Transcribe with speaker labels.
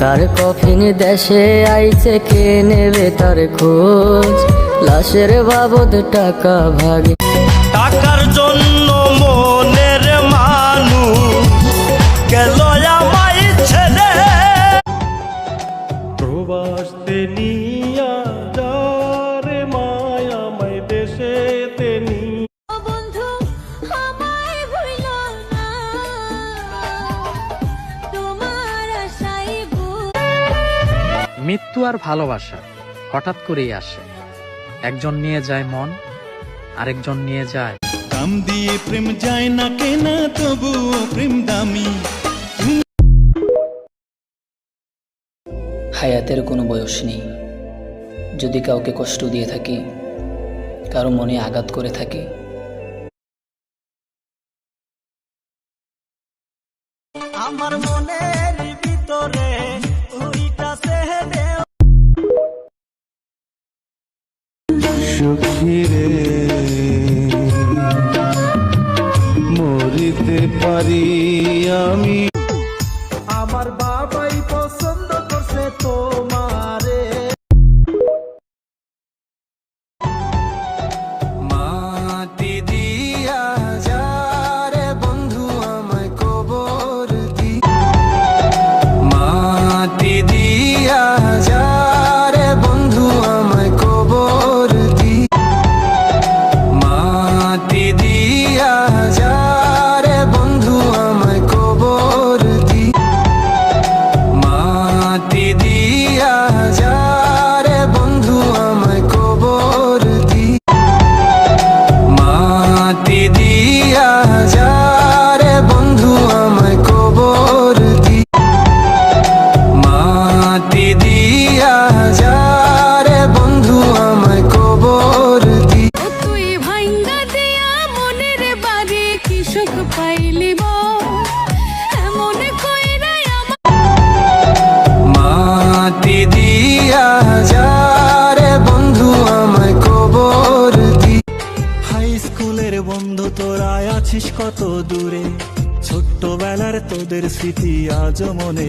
Speaker 1: কার coffin দেশে আইছে, কে নেবে তার খোঁজ, লাশের বাবদ টাকা ভাগে।
Speaker 2: টাকার জন্য মনের মানুষ গেল আমায় ছেড়ে, প্রবাসতে নিয়া যারে মায়া আমায় দেশেতে নিয়া।
Speaker 3: মৃত্যু আর ভালোবাসা হঠাৎ করেই আসে, একজন নিয়ে যায় মন, আরেকজন নিয়ে যায়।
Speaker 4: দাম দিয়ে প্রেম যায় না কেনা, তবুও প্রেম দামি।
Speaker 5: হায়াতের কোনো বয়স নেই। যদি কাউকে কষ্ট দিয়ে থাকি, কারো মনে আঘাত করে থাকি,
Speaker 2: আমার মনের ভিতরে
Speaker 4: সুখীরে মরিতে পারি আমি।
Speaker 2: আমার বাবাই পছন্দ করছে তোমারে,
Speaker 4: মাটি দিয়া যারে বন্ধু আমায় কবর দি, মাটি দিয়া যারে বন্ধু আমায় কবর দি, মাটি দিয়া যারে বন্ধু আমায় কবর দি, মাটি দিয়া যারে বন্ধু আমায় কবর দি, মাটি দিয়া যারে বন্ধু আমায় কবর দি, মাটি দিয়া যারে বন্ধু আমায় কবর দি।
Speaker 6: তুই ভাঙ্গা দিয়া মনের বাড়ি কি সুখ পাইলিব, এমন কইরাই আমার
Speaker 4: মাটি দিয়া যারে বন্ধু আমায় কবর দি।
Speaker 2: হাই স্কুলের বন্ধু তোরা আছিস কত দূরে, ছোট্টবেলার তোদের স্মৃতি আজ মনে